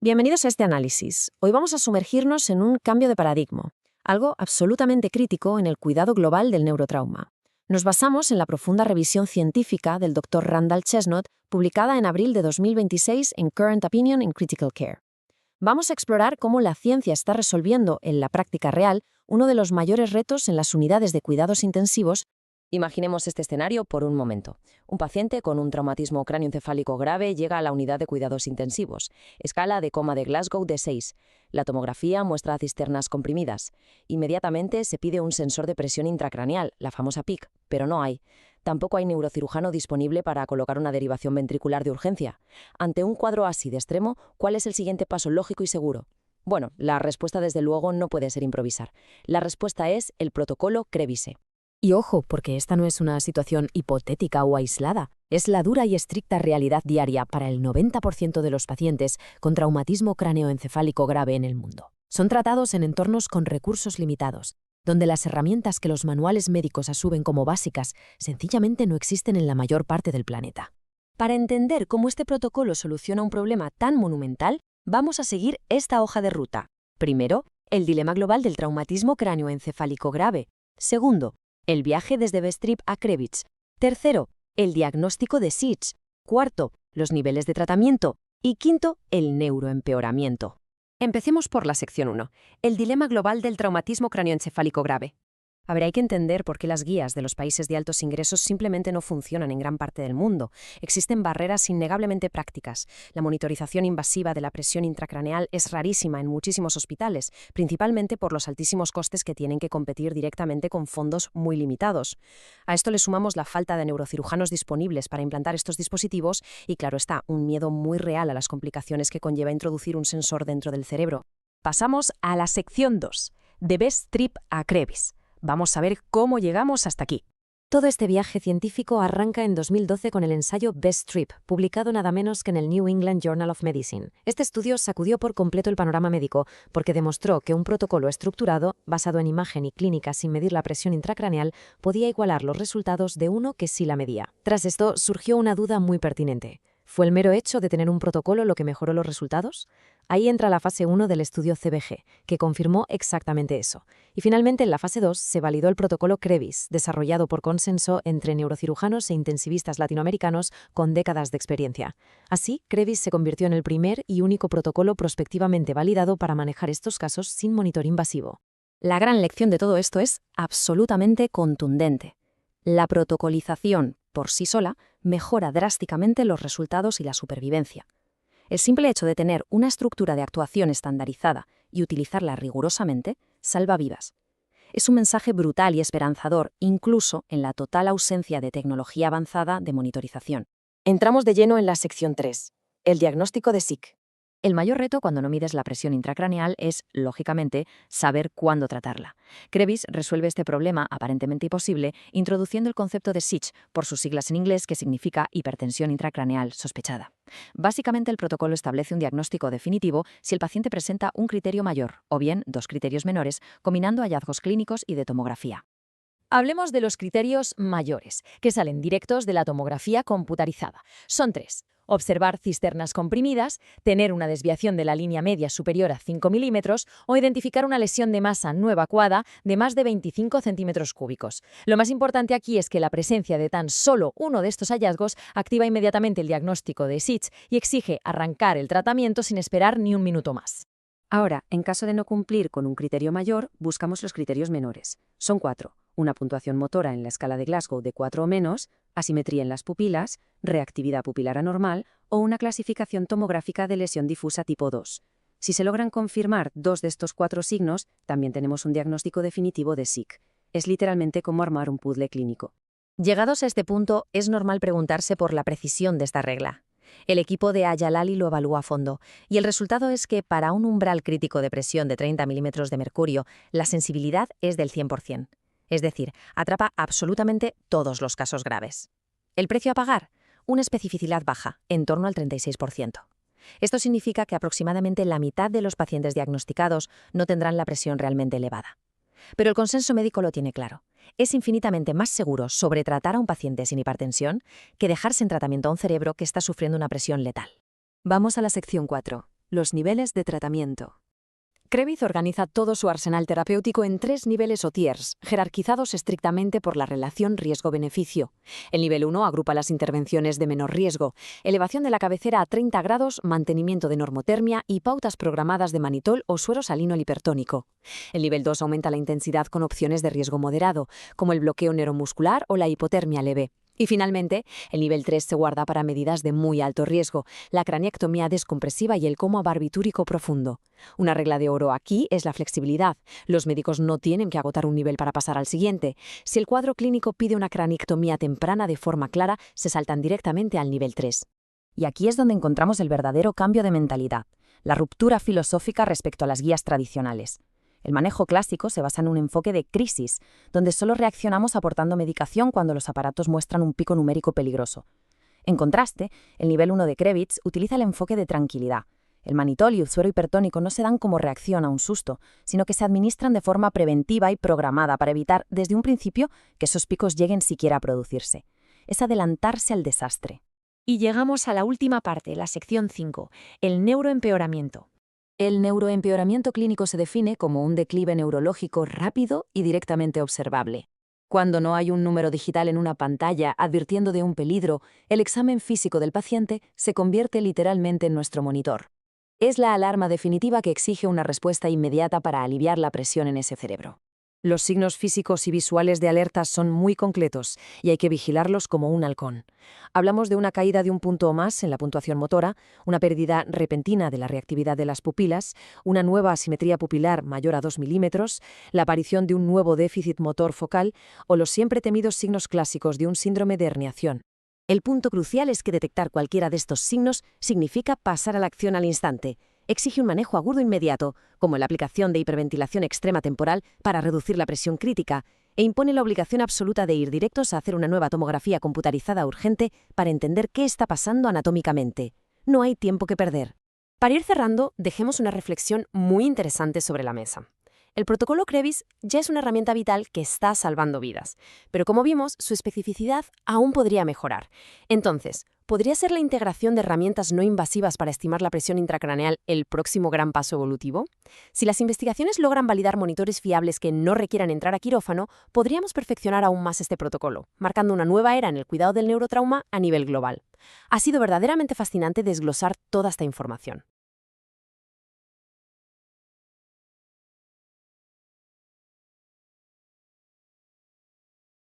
Bienvenidos a este análisis. Hoy vamos a sumergirnos en un cambio de paradigma, algo absolutamente crítico en el cuidado global del neurotrauma. Nos basamos en la profunda revisión científica del Dr. Randall Chestnut, publicada en abril de 2026 en Current Opinion in Critical Care. Vamos a explorar cómo la ciencia está resolviendo en la práctica real uno de los mayores retos en las unidades de cuidados intensivos. Imaginemos este escenario por un momento. Un paciente con un traumatismo cráneoencefálico grave llega a la unidad de cuidados intensivos. Escala de coma de Glasgow de 6. La tomografía muestra cisternas comprimidas. Inmediatamente se pide un sensor de presión intracraneal, la famosa PIC, pero no hay. Tampoco hay neurocirujano disponible para colocar una derivación ventricular de urgencia. Ante un cuadro así de extremo, ¿cuál es el siguiente paso lógico y seguro? Bueno, la respuesta desde luego no puede ser improvisar. La respuesta es el protocolo Krebise. Y ojo, porque esta no es una situación hipotética o aislada, es la dura y estricta realidad diaria para el 90% de los pacientes con traumatismo cráneoencefálico grave en el mundo. Son tratados en entornos con recursos limitados, donde las herramientas que los manuales médicos asumen como básicas sencillamente no existen en la mayor parte del planeta. Para entender cómo este protocolo soluciona un problema tan monumental, vamos a seguir esta hoja de ruta. Primero, el dilema global del traumatismo cráneoencefálico grave. Segundo, el viaje desde Bstrip a Krebs. Tercero, el diagnóstico de SIDS. Cuarto, los niveles de tratamiento. Y quinto, el neuroempeoramiento. Empecemos por la sección 1, el dilema global del traumatismo cráneoencefálico grave. A ver, hay que entender por qué las guías de los países de altos ingresos simplemente no funcionan en gran parte del mundo. Existen barreras innegablemente prácticas. La monitorización invasiva de la presión intracraneal es rarísima en muchísimos hospitales, principalmente por los altísimos costes que tienen que competir directamente con fondos muy limitados. A esto le sumamos la falta de neurocirujanos disponibles para implantar estos dispositivos y, claro está, un miedo muy real a las complicaciones que conlleva introducir un sensor dentro del cerebro. Pasamos a la sección 2, de Bstrip a Krebs. Vamos a ver cómo llegamos hasta aquí. Todo este viaje científico arranca en 2012 con el ensayo Bstrip, publicado nada menos que en el New England Journal of Medicine. Este estudio sacudió por completo el panorama médico porque demostró que un protocolo estructurado, basado en imagen y clínica sin medir la presión intracraneal, podía igualar los resultados de uno que sí la medía. Tras esto, surgió una duda muy pertinente. ¿Fue el mero hecho de tener un protocolo lo que mejoró los resultados? Ahí entra la fase 1 del estudio CBG, que confirmó exactamente eso. Y finalmente, en la fase 2, se validó el protocolo Krebs, desarrollado por consenso entre neurocirujanos e intensivistas latinoamericanos con décadas de experiencia. Así, Krebs se convirtió en el primer y único protocolo prospectivamente validado para manejar estos casos sin monitor invasivo. La gran lección de todo esto es absolutamente contundente. La protocolización, por sí sola, mejora drásticamente los resultados y la supervivencia. El simple hecho de tener una estructura de actuación estandarizada y utilizarla rigurosamente salva vidas. Es un mensaje brutal y esperanzador, incluso en la total ausencia de tecnología avanzada de monitorización. Entramos de lleno en la sección 3, el diagnóstico de SIC. El mayor reto cuando no mides la presión intracraneal es, lógicamente, saber cuándo tratarla. Krebs resuelve este problema aparentemente imposible introduciendo el concepto de SIDS, por sus siglas en inglés, que significa hipertensión intracraneal sospechada. Básicamente, el protocolo establece un diagnóstico definitivo si el paciente presenta un criterio mayor, o bien dos criterios menores, combinando hallazgos clínicos y de tomografía. Hablemos de los criterios mayores, que salen directos de la tomografía computarizada. Son 3. Observar cisternas comprimidas, tener una desviación de la línea media superior a 5 milímetros o identificar una lesión de masa no evacuada de más de 25 centímetros cúbicos. Lo más importante aquí es que la presencia de tan solo uno de estos hallazgos activa inmediatamente el diagnóstico de SIDS y exige arrancar el tratamiento sin esperar ni un minuto más. Ahora, en caso de no cumplir con un criterio mayor, buscamos los criterios menores. Son 4. Una puntuación motora en la escala de Glasgow de 4 o menos, asimetría en las pupilas, reactividad pupilar anormal o una clasificación tomográfica de lesión difusa tipo 2. Si se logran confirmar 2 de estos 4 signos, también tenemos un diagnóstico definitivo de SIC. Es literalmente como armar un puzzle clínico. Llegados a este punto, es normal preguntarse por la precisión de esta regla. El equipo de Ayalali lo evaluó a fondo, y el resultado es que para un umbral crítico de presión de 30 milímetros de mercurio, la sensibilidad es del 100%. Es decir, atrapa absolutamente todos los casos graves. ¿El precio a pagar? Una especificidad baja, en torno al 36%. Esto significa que aproximadamente la mitad de los pacientes diagnosticados no tendrán la presión realmente elevada. Pero el consenso médico lo tiene claro. Es infinitamente más seguro sobretratar a un paciente sin hipertensión que dejar sin tratamiento a un cerebro que está sufriendo una presión letal. Vamos a la sección 4, Los niveles de tratamiento. Krebs organiza todo su arsenal terapéutico en 3 niveles o tiers, jerarquizados estrictamente por la relación riesgo-beneficio. El nivel 1 agrupa las intervenciones de menor riesgo, elevación de la cabecera a 30 grados, mantenimiento de normotermia y pautas programadas de manitol o suero salinol hipertónico. El nivel 2 aumenta la intensidad con opciones de riesgo moderado, como el bloqueo neuromuscular o la hipotermia leve. Y finalmente, el nivel 3 se guarda para medidas de muy alto riesgo, la craniectomía descompresiva y el coma barbitúrico profundo. Una regla de oro aquí es la flexibilidad. Los médicos no tienen que agotar un nivel para pasar al siguiente. Si el cuadro clínico pide una craniectomía temprana de forma clara, se saltan directamente al nivel 3. Y aquí es donde encontramos el verdadero cambio de mentalidad, la ruptura filosófica respecto a las guías tradicionales. El manejo clásico se basa en un enfoque de crisis, donde solo reaccionamos aportando medicación cuando los aparatos muestran un pico numérico peligroso. En contraste, el nivel 1 de Krebs utiliza el enfoque de tranquilidad. El manitol y el suero hipertónico no se dan como reacción a un susto, sino que se administran de forma preventiva y programada para evitar desde un principio que esos picos lleguen siquiera a producirse. Es adelantarse al desastre. Y llegamos a la última parte, la sección 5, el neuroempeoramiento. El neuroempeoramiento clínico se define como un declive neurológico rápido y directamente observable. Cuando no hay un número digital en una pantalla advirtiendo de un peligro, el examen físico del paciente se convierte literalmente en nuestro monitor. Es la alarma definitiva que exige una respuesta inmediata para aliviar la presión en ese cerebro. Los signos físicos y visuales de alerta son muy concretos y hay que vigilarlos como un halcón. Hablamos de una caída de un punto o más en la puntuación motora, una pérdida repentina de la reactividad de las pupilas, una nueva asimetría pupilar mayor a 2 milímetros, la aparición de un nuevo déficit motor focal o los siempre temidos signos clásicos de un síndrome de herniación. El punto crucial es que detectar cualquiera de estos signos significa pasar a la acción al instante. Exige un manejo agudo inmediato, como la aplicación de hiperventilación extrema temporal para reducir la presión crítica, e impone la obligación absoluta de ir directos a hacer una nueva tomografía computarizada urgente para entender qué está pasando anatómicamente. No hay tiempo que perder. Para ir cerrando, dejemos una reflexión muy interesante sobre la mesa. El protocolo Krebs ya es una herramienta vital que está salvando vidas, pero como vimos, su especificidad aún podría mejorar. Entonces, ¿podría ser la integración de herramientas no invasivas para estimar la presión intracraneal el próximo gran paso evolutivo? Si las investigaciones logran validar monitores fiables que no requieran entrar a quirófano, podríamos perfeccionar aún más este protocolo, marcando una nueva era en el cuidado del neurotrauma a nivel global. Ha sido verdaderamente fascinante desglosar toda esta información.